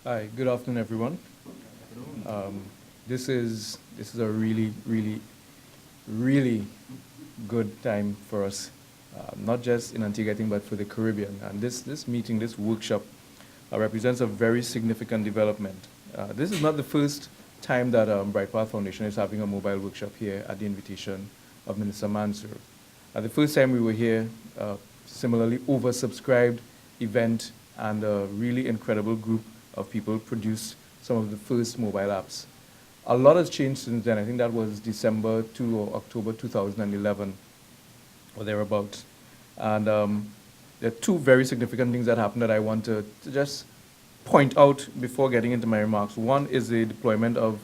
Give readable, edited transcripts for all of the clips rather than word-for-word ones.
Hi, good afternoon, everyone. This is a really good time for us, not just in Antigua but for the Caribbean. And this meeting, this workshop, represents a very significant development. This is not the first time that BrighterPath Foundation is having a mobile workshop here at the invitation of Minister Mansour. The first time we were here, similarly oversubscribed event, and a really incredible group of people produced some of the first mobile apps. A lot has changed since then. I think that was December 2 or October 2011 or thereabouts. And there are two very significant things that happened that I want to just point out before getting into my remarks. One is the deployment of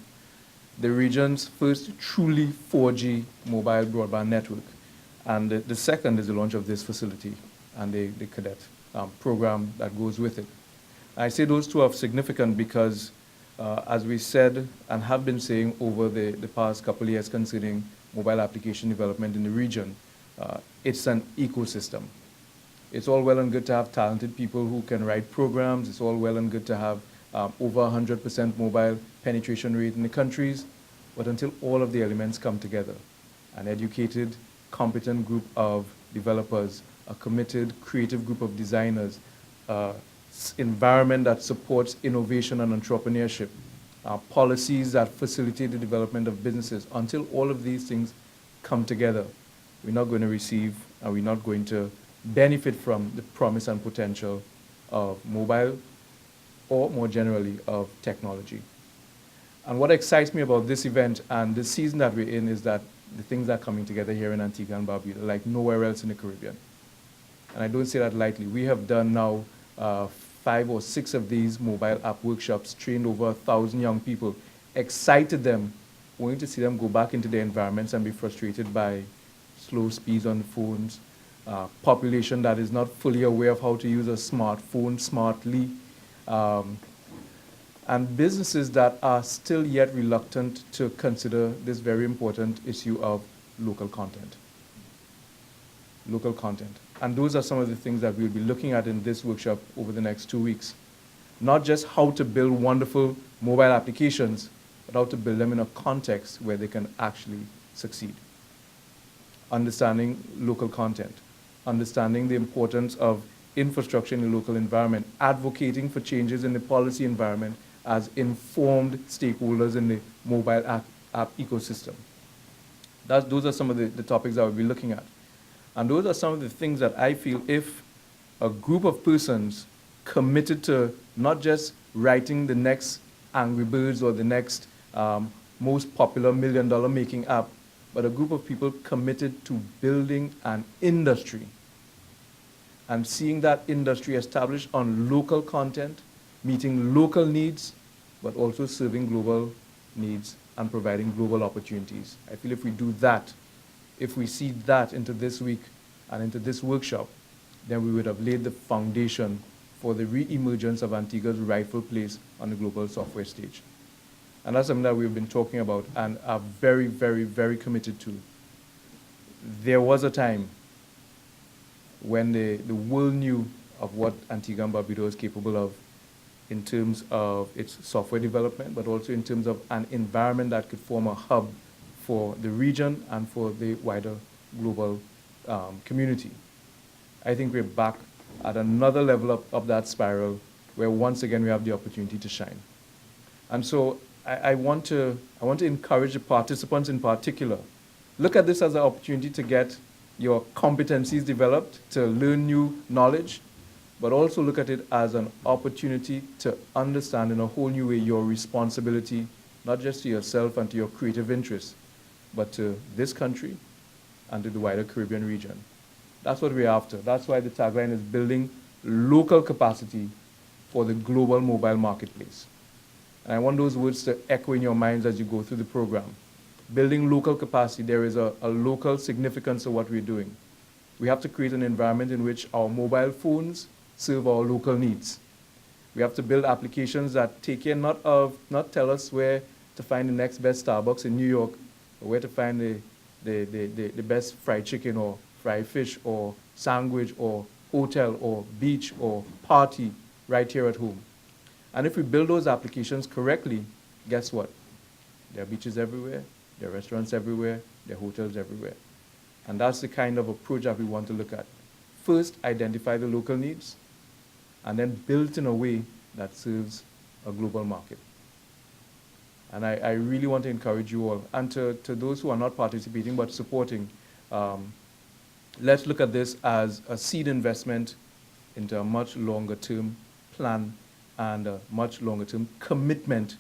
the region's first truly 4G mobile broadband network. And the second is the launch of this facility and the cadet program that goes with it. I say those two are significant because, as we said and have been saying over the past couple of years concerning mobile application development in the region, it's an ecosystem. It's all well and good to have talented people who can write programs. It's all well and good to have over 100% mobile penetration rate in the countries. But until all of the elements come together, an educated, competent group of developers, a committed, creative group of designers, environment that supports innovation and entrepreneurship, policies that facilitate the development of businesses, until all of these things come together, we're not going to receive and we're not going to benefit from the promise and potential of mobile or more generally of technology. And what excites me about this event and the season that we're in is that the things are coming together here in Antigua and Barbuda like nowhere else in the Caribbean. And I don't say that lightly. We have done now 5 or 6 of these mobile app workshops, trained over 1,000 young people, excited them, wanting to see them go back into their environments and be frustrated by slow speeds on the phones, population that is not fully aware of how to use a smartphone smartly, and businesses that are still yet reluctant to consider this very important issue of local content. Local content. And those are some of the things that we'll be looking at in this workshop over the next 2 weeks. Not just how to build wonderful mobile applications, but how to build them in a context where they can actually succeed. Understanding local content, understanding the importance of infrastructure in the local environment, advocating for changes in the policy environment as informed stakeholders in the mobile app ecosystem. Those are some of the topics that we'll be looking at. And those are some of the things that I feel if a group of persons committed to not just writing the next Angry Birds or the next most popular $1 million making app, but a group of people committed to building an industry and seeing that industry established on local content, meeting local needs, but also serving global needs and providing global opportunities. I feel if we do that, if we see that into this week and into this workshop, then we would have laid the foundation for the re-emergence of Antigua's rightful place on the global software stage. And that's something that we've been talking about and are very, very, very committed to. There was a time when the world knew of what Antigua and Barbuda was capable of in terms of its software development, but also in terms of an environment that could form a hub for the region and for the wider global community. I think we're back at another level of that spiral where once again we have the opportunity to shine. And so I want to encourage the participants in particular. Look at this as an opportunity to get your competencies developed, to learn new knowledge, but also look at it as an opportunity to understand in a whole new way your responsibility, not just to yourself and to your creative interests, but to this country and to the wider Caribbean region. That's what we're after. That's why the tagline is building local capacity for the global mobile marketplace. And I want those words to echo in your minds as you go through the program. Building local capacity, there is a local significance of what we're doing. We have to create an environment in which our mobile phones serve our local needs. We have to build applications that take care not tell us where to find the next best Starbucks in New York, or where to find the best fried chicken or fried fish or sandwich or hotel or beach or party right here at home. And if we build those applications correctly, guess what? There are beaches everywhere, there are restaurants everywhere, there are hotels everywhere. And that's the kind of approach that we want to look at. First, identify the local needs, and then build in a way that serves a global market. And I really want to encourage you all, and to those who are not participating but supporting, let's look at this as a seed investment into a much longer term plan and a much longer term commitment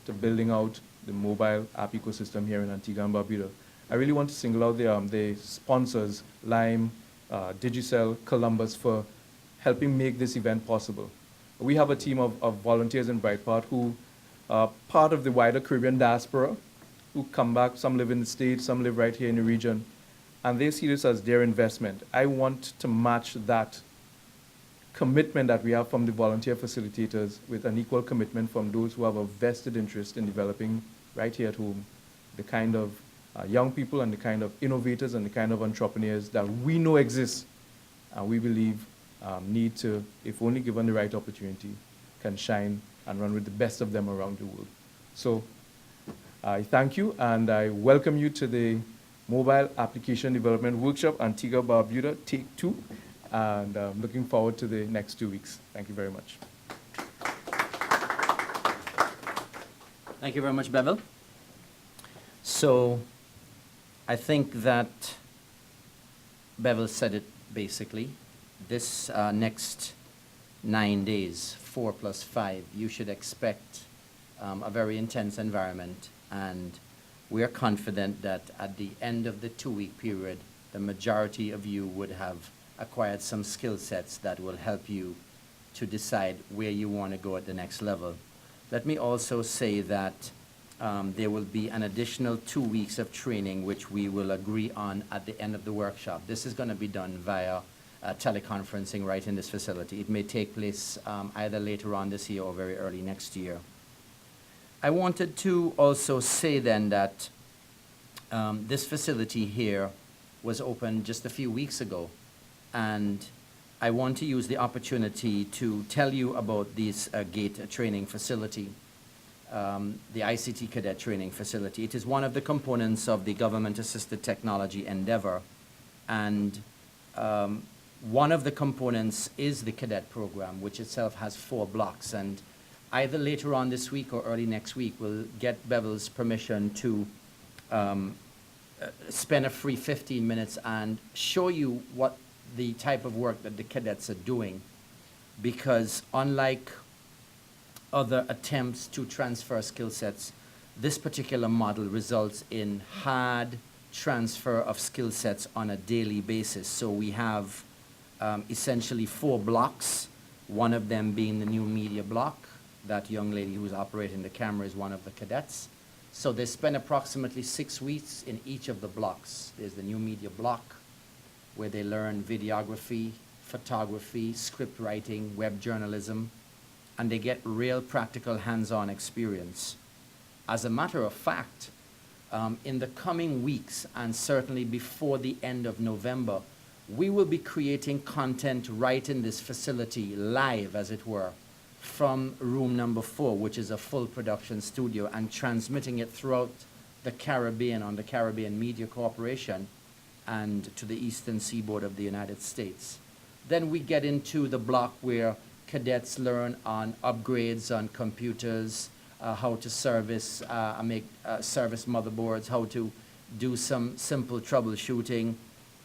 to building out the mobile app ecosystem here in Antigua and Barbuda. I really want to single out the sponsors, Lime, Digicel, Columbus, for helping make this event possible. We have a team of volunteers in BrighterPath who are part of the wider Caribbean diaspora, who come back. Some live in the States, some live right here in the region, and they see this as their investment. I want to match that commitment that we have from the volunteer facilitators with an equal commitment from those who have a vested interest in developing right here at home the kind of young people and the kind of innovators and the kind of entrepreneurs that we know exist and we believe need to, if only given the right opportunity, can shine and run with the best of them around the world. So I thank you and I welcome you to the Mobile Application Development Workshop, Antigua Barbuda, Take 2. And I'm looking forward to the next 2 weeks. Thank you very much. Thank you very much, Bevel. So I think that Bevel said it basically. This next 9 days, 4 plus 5, you should expect a very intense environment, and we are confident that at the end of the 2-week period, the majority of you would have acquired some skill sets that will help you to decide where you want to go at the next level. Let me also say that there will be an additional 2 weeks of training which we will agree on at the end of the workshop. This is going to be done via teleconferencing right in this facility. It may take place either later on this year or very early next year. I wanted to also say then that this facility here was opened just a few weeks ago, and I want to use the opportunity to tell you about this GATE training facility, the ICT Cadet Training Facility. It is one of the components of the government-assisted technology endeavor, and one of the components is the cadet program, which itself has 4 blocks. And either later on this week or early next week, we'll get Bevel's permission to spend a free 15 minutes and show you what the type of work that the cadets are doing. Because unlike other attempts to transfer skill sets, this particular model results in hard transfer of skill sets on a daily basis. So we have essentially 4 blocks, one of them being the new media block. That young lady who's operating the camera is one of the cadets. So they spend approximately 6 weeks in each of the blocks. There's the new media block, where they learn videography, photography, script writing, web journalism, and they get real practical hands-on experience. As a matter of fact, in the coming weeks, and certainly before the end of November, we will be creating content right in this facility, live as it were, from room number 4, which is a full production studio, and transmitting it throughout the Caribbean on the Caribbean Media Corporation and to the eastern seaboard of the United States. Then we get into the block where cadets learn on upgrades on computers, how to service, make service motherboards, how to do some simple troubleshooting,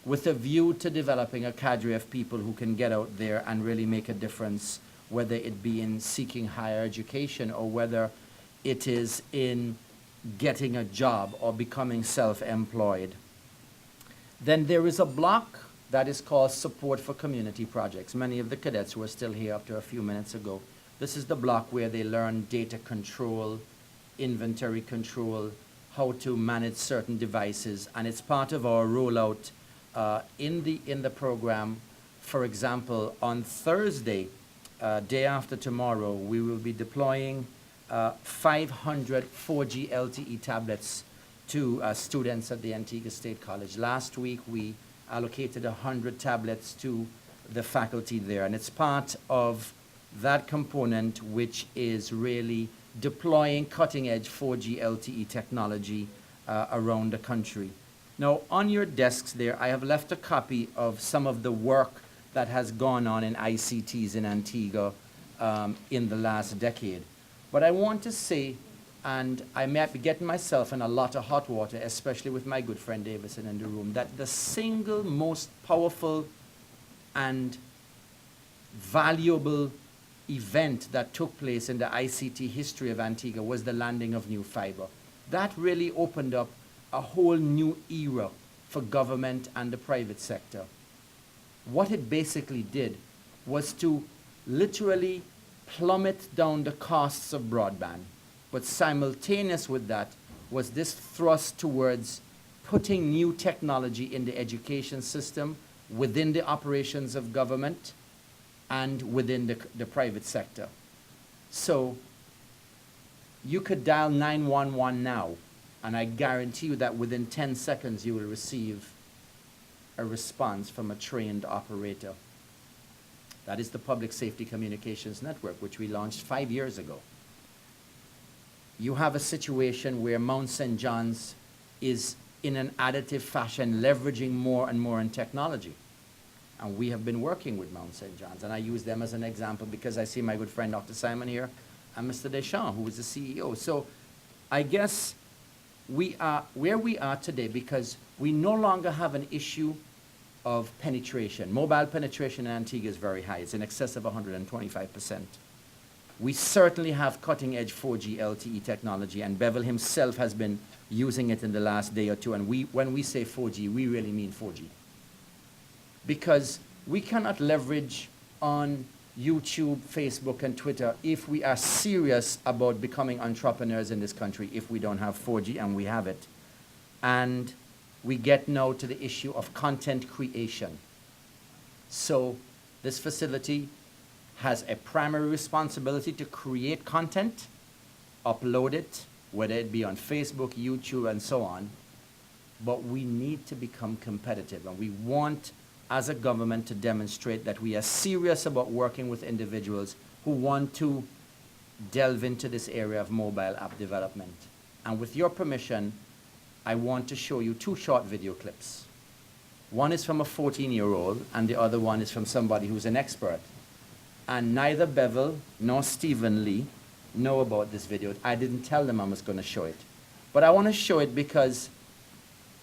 with a view to developing a cadre of people who can get out there and really make a difference, whether it be in seeking higher education or whether it is in getting a job or becoming self-employed. Then there is a block that is called Support for Community Projects. Many of the cadets were still here up to a few minutes ago. This is the block where they learn data control, inventory control, how to manage certain devices, and it's part of our rollout in the program. For example, on Thursday, day after tomorrow, we will be deploying 500 4G LTE tablets to students at the Antigua State College. Last week, we allocated 100 tablets to the faculty there, and it's part of that component which is really deploying cutting-edge 4G LTE technology around the country. Now, on your desks there, I have left a copy of some of the work that has gone on in ICTs in Antigua in the last decade. But I want to say, and I might be getting myself in a lot of hot water, especially with my good friend Davison in the room, that the single most powerful and valuable event that took place in the ICT history of Antigua was the landing of new fiber. That really opened up a whole new era for government and the private sector. What it basically did was to literally plummet down the costs of broadband. But simultaneous with that was this thrust towards putting new technology in the education system, within the operations of government, and within the private sector. So you could dial 911 now, and I guarantee you that within 10 seconds you will receive a response from a trained operator. That is the Public Safety Communications Network, which we launched 5 years ago. You have a situation where Mount St. John's is in an additive fashion leveraging more and more in technology. And we have been working with Mount St. John's, and I use them as an example because I see my good friend Dr. Simon here and Mr. Deschamps, who is the CEO. So I guess we are where we are today because we no longer have an issue of penetration. Mobile penetration in Antigua is very high. It's in excess of 125%. We certainly have cutting-edge 4G LTE technology, and Bevel himself has been using it in the last day or two. And when we say 4G, we really mean 4G. Because we cannot leverage on YouTube, Facebook, and Twitter if we are serious about becoming entrepreneurs in this country if we don't have 4G, and we have it. And we get now to the issue of content creation. So this facility has a primary responsibility to create content, upload it, whether it be on Facebook, YouTube, and so on. But we need to become competitive, and we want, as a government, to demonstrate that we are serious about working with individuals who want to delve into this area of mobile app development. And with your permission, I want to show you 2 short video clips. One is from a 14-year-old, and the other one is from somebody who's an expert. And neither Bevel nor Stephen Lee know about this video. I didn't tell them I was going to show it. But I want to show it because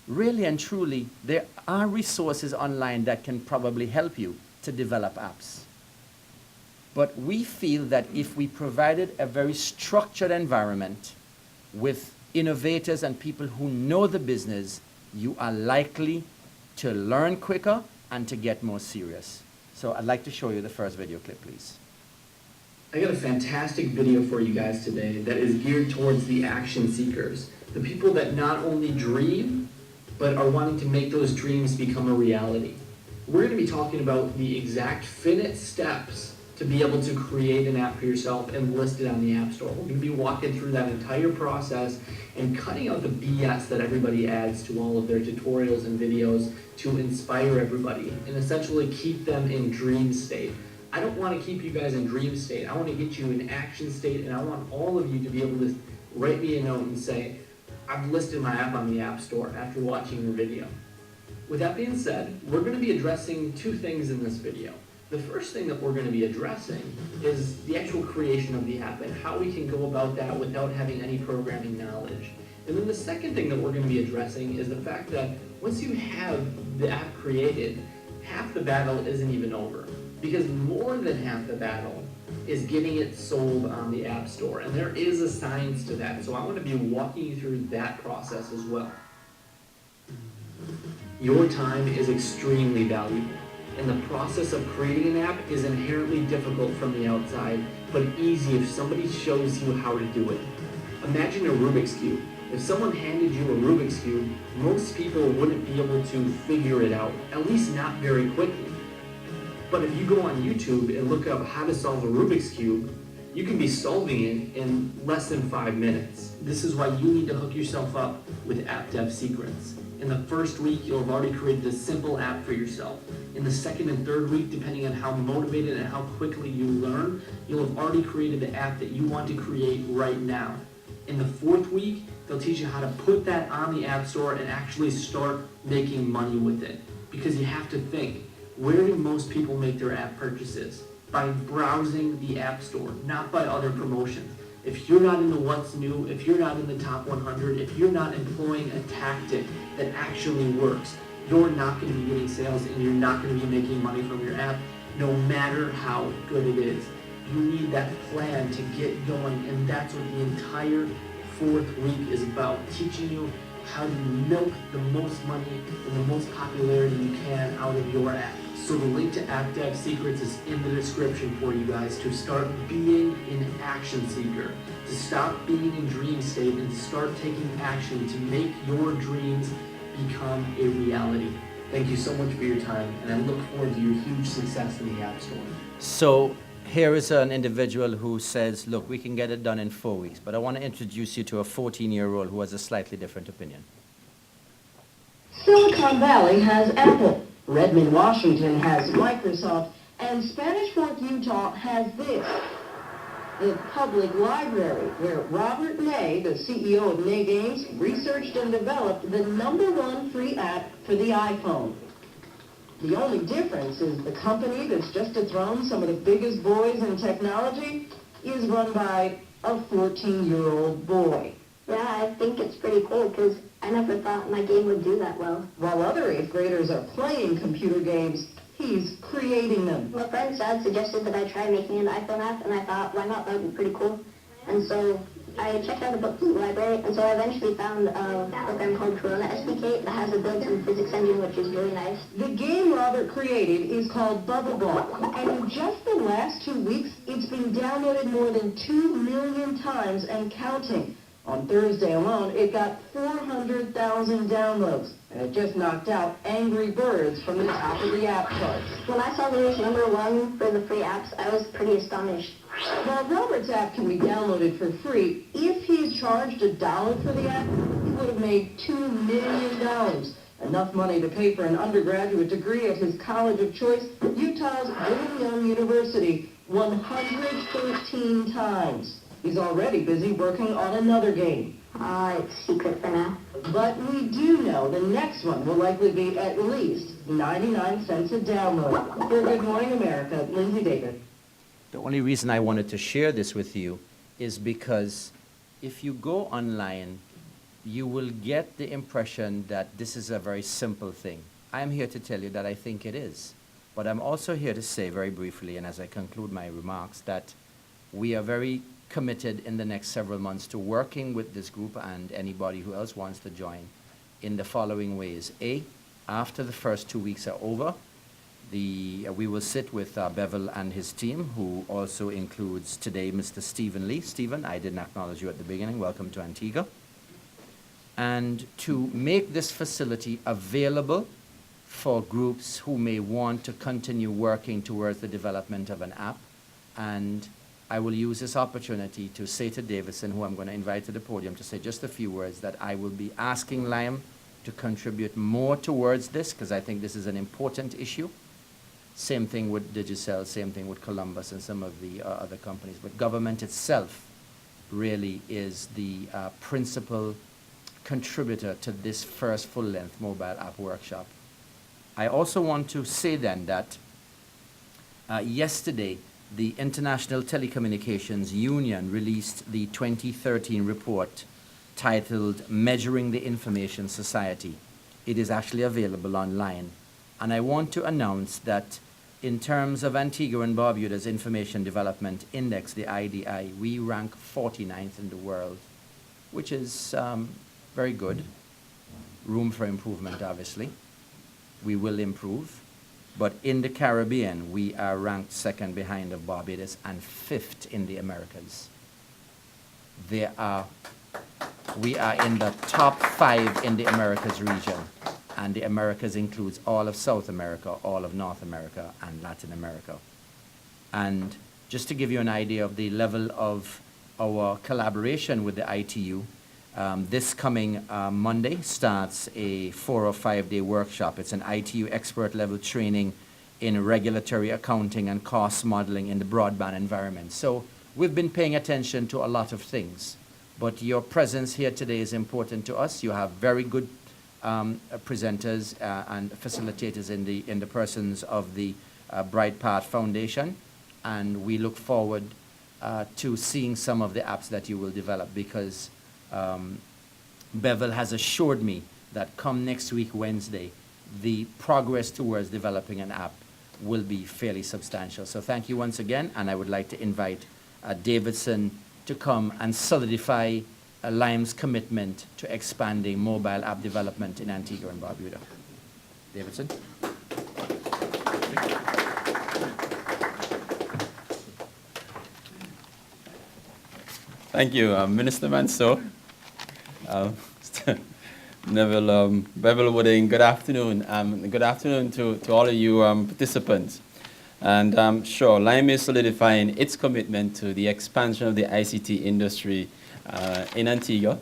really and truly, there are resources online that can probably help you to develop apps. But we feel that if we provided a very structured environment with innovators and people who know the business, you are likely to learn quicker and to get more serious. So I'd like to show you the first video clip, please. I got a fantastic video for you guys today that is geared towards the action seekers, the people that not only dream, but are wanting to make those dreams become a reality. We're going to be talking about the exact finite steps to be able to create an app for yourself and list it on the App Store. We're going to be walking through that entire process and cutting out the BS that everybody adds to all of their tutorials and videos to inspire everybody and essentially keep them in dream state. I don't want to keep you guys in dream state. I want to get you in action state, and I want all of you to be able to write me a note and say, I've listed my app on the App Store after watching your video. With that being said, we're going to be addressing 2 things in this video. The first thing that we're going to be addressing is the actual creation of the app and how we can go about that without having any programming knowledge. And then the second thing that we're going to be addressing is the fact that once you have the app created, half the battle isn't even over. Because more than half the battle is getting it sold on the App Store. And there is a science to that. So I want to be walking you through that process as well. Your time is extremely valuable. And the process of creating an app is inherently difficult from the outside, but easy if somebody shows you how to do it. Imagine a Rubik's Cube. If someone handed you a Rubik's Cube, most people wouldn't be able to figure it out, at least not very quickly. But if you go on YouTube and look up how to solve a Rubik's Cube, you can be solving it in less than 5 minutes. This is why you need to hook yourself up with App Dev Secrets. In the first week, you'll have already created a simple app for yourself. In the second and third week, depending on how motivated and how quickly you learn, you'll have already created the app that you want to create right now. In the fourth week, they'll teach you how to put that on the App Store and actually start making money with it. Because you have to think, where do most people make their app purchases? By browsing the App Store, not by other promotions. If you're not in the what's new, if you're not in the top 100, if you're not employing a tactic that actually works, you're not going to be getting sales and you're not going to be making money from your app, no matter how good it is. You need that plan to get going, and that's what the entire fourth week is about, teaching you how to milk the most money and the most popularity you can out of your app. So the link to App Dev Secrets is in the description for you guys to start being an action seeker, to stop being in dream state and to start taking action to make your dreams become a reality. Thank you so much for your time, and I look forward to your huge success in the App Store. So here is an individual who says, look, we can get it done in 4 weeks, but I want to introduce you to a 14-year-old who has a slightly different opinion. Silicon Valley has Apple, Redmond, Washington has Microsoft, and Spanish Fork, Utah has this, the public library, where Robert May, the CEO of May Games, researched and developed the #1 free app for the iPhone. The only difference is the company that's just dethroned some of the biggest boys in technology is run by a 14-year-old boy. Yeah, I think it's pretty cool because I never thought my game would do that well. While other 8th graders are playing computer games, he's creating them. My friend's dad suggested that I try making an iPhone app, and I thought, why not? That would be pretty cool. And so I checked out the book from the library, and so I eventually found a program called Corona SDK that has a built-in physics engine, which is really nice. The game Robert created is called Bubble Ball, and in just the last 2 weeks, it's been downloaded more than 2 million times and counting. On Thursday alone, it got 400,000 downloads, and it just knocked out Angry Birds from the top of the app charts. When I saw that it was #1 for the free apps, I was pretty astonished. While Robert's app can be downloaded for free, if he had charged $1 for the app, he would have made $2 million. Enough money to pay for an undergraduate degree at his college of choice, Utah's Brigham Young University, 113 times. He's already busy working on another game. It's secret for now. But we do know the next one will likely be at least 99 cents a download. For Good Morning America, Lindsay David. The only reason I wanted to share this with you is because if you go online, you will get the impression that this is a very simple thing. I'm here to tell you that I think it is. But I'm also here to say very briefly, and as I conclude my remarks, that we are very committed in the next several months to working with this group and anybody who else wants to join in the following ways. A, after the first 2 weeks are over, we will sit with Bevel and his team, who also includes today Mr. Stephen Lee. Stephen, I didn't acknowledge you at the beginning. Welcome to Antigua. And to make this facility available for groups who may want to continue working towards the development of an app. And I will use this opportunity to say to Davison, who I'm going to invite to the podium, to say just a few words, that I will be asking Liam to contribute more towards this, because I think this is an important issue. Same thing with Digicel, same thing with Columbus and some of the other companies. But government itself really is the principal contributor to this first full-length mobile app workshop. I also want to say then that yesterday, the International Telecommunications Union released the 2013 report titled Measuring the Information Society. It is actually available online. And I want to announce that in terms of Antigua and Barbuda's Information Development Index, the IDI, we rank 49th in the world, which is very good. Room for improvement, obviously. We will improve. But in the Caribbean, we are ranked second behind of Barbados and 5th in the Americas. We are in the top 5 in the Americas region. And the Americas includes all of South America, all of North America, and Latin America. And just to give you an idea of the level of our collaboration with the ITU, This coming Monday starts a 4 or 5 day workshop. It's an ITU expert level training in regulatory accounting and cost modeling in the broadband environment. So we've been paying attention to a lot of things, but your presence here today is important to us. You have very good presenters and facilitators in the persons of the BrighterPath Foundation, and we look forward to seeing some of the apps that you will develop, because Bevel has assured me that come next week, Wednesday, the progress towards developing an app will be fairly substantial. So thank you once again, and I would like to invite Davidson to come and solidify Lime's commitment to expanding mobile app development in Antigua and Barbuda. Davidson. Thank you, Minister Mansour. Neville Bevelwooding, good afternoon. Good afternoon to all of you participants. And sure, Lime is solidifying its commitment to the expansion of the ICT industry in Antigua.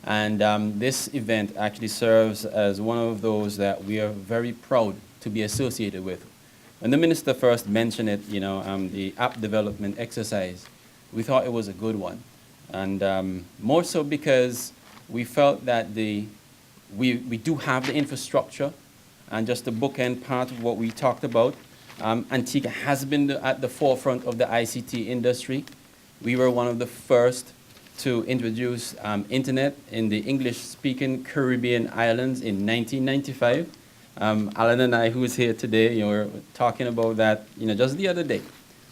And this event actually serves as one of those that we are very proud to be associated with. When the minister first mentioned it, the app development exercise, we thought it was a good one. And more so because we felt that we do have the infrastructure, and just the bookend part of what we talked about. Antigua has been at the forefront of the ICT industry. We were one of the first to introduce internet in the English-speaking Caribbean islands in 1995. Alan and I, who is here today, were talking about that, just the other day,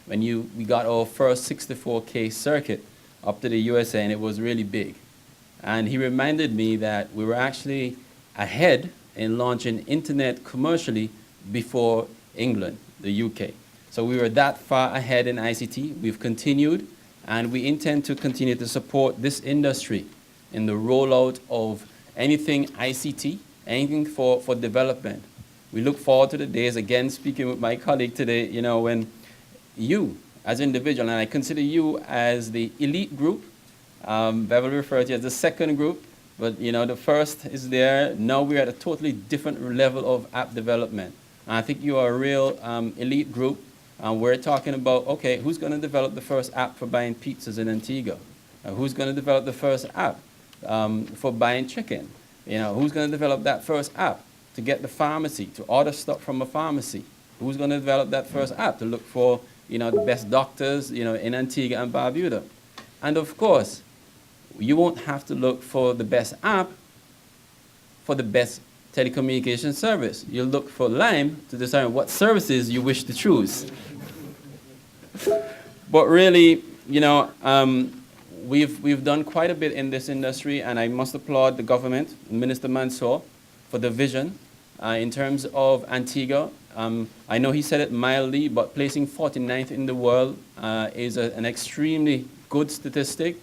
when we got our first 64K circuit up to the USA, and it was really big. And he reminded me that we were actually ahead in launching internet commercially before England, the UK. So we were that far ahead in ICT. We've continued, and we intend to continue to support this industry in the rollout of anything ICT, anything for development. We look forward to the days, again, speaking with my colleague today, when you, as an individual, and I consider you as the elite group. Bevel referred to as the second group, but the first is there. Now we're at a totally different level of app development. And I think you are a real elite group. We're talking about, okay, who's going to develop the first app for buying pizzas in Antigua? Who's going to develop the first app for buying chicken? Who's going to develop that first app to get the pharmacy, to order stuff from a pharmacy? Who's going to develop that first app to look for the best doctors, in Antigua and Barbuda? And of course, you won't have to look for the best app for the best telecommunication service. You'll look for Lime to determine what services you wish to choose. But really, we've done quite a bit in this industry, and I must applaud the government, Minister Mansour, for the vision in terms of Antigua. I know he said it mildly, but placing 49th in the world is an extremely good statistic.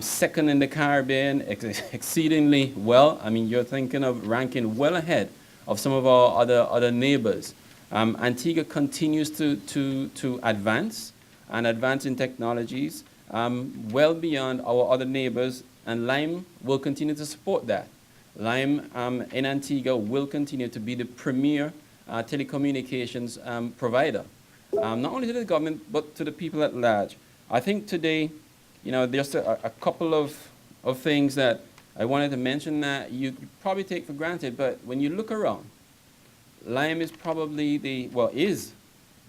Second in the Caribbean, exceedingly well. I mean, you're thinking of ranking well ahead of some of our other neighbors. Antigua continues to advance in technologies well beyond our other neighbors, and Lime will continue to support that. Lime in Antigua will continue to be the premier telecommunications provider, not only to the government, but to the people at large. I think today, there's a couple of things that I wanted to mention that you probably take for granted, but when you look around, Lime is probably the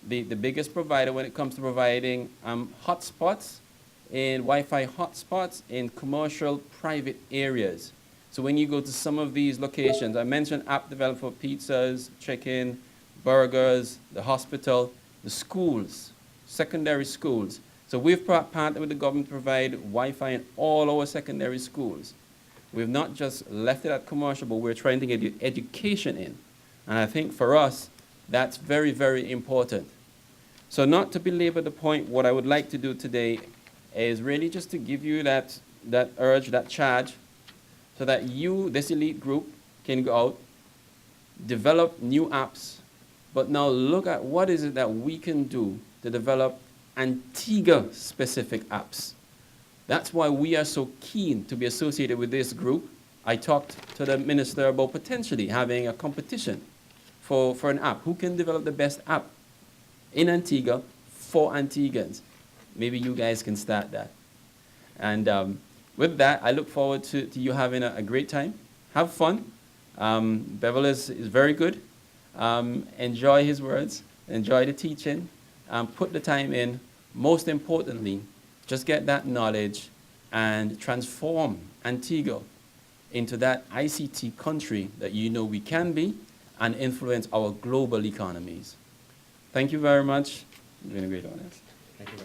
biggest provider when it comes to providing hotspots, in Wi-Fi hotspots in commercial private areas. So when you go to some of these locations, I mentioned app developed for pizzas, chicken, burgers, the hospital, the schools, secondary schools. So we've partnered with the government to provide Wi-Fi in all our secondary schools. We've not just left it at commercial, but we're trying to get education in. And I think for us, that's very, very important. So not to belabor the point, what I would like to do today is really just to give you that urge, that charge, so that you, this elite group, can go out, develop new apps, but now look at what is it that we can do to develop Antigua-specific apps. That's why we are so keen to be associated with this group. I talked to the minister about potentially having a competition for an app. Who can develop the best app in Antigua for Antiguans? Maybe you guys can start that. And with that, I look forward to you having a great time. Have fun. Bevel is very good. Enjoy his words. Enjoy the teaching. Put the time in. Most importantly, just get that knowledge and transform Antigua into that ICT country that you know we can be and influence our global economies. Thank you very much. It's been a great honor. Thank you.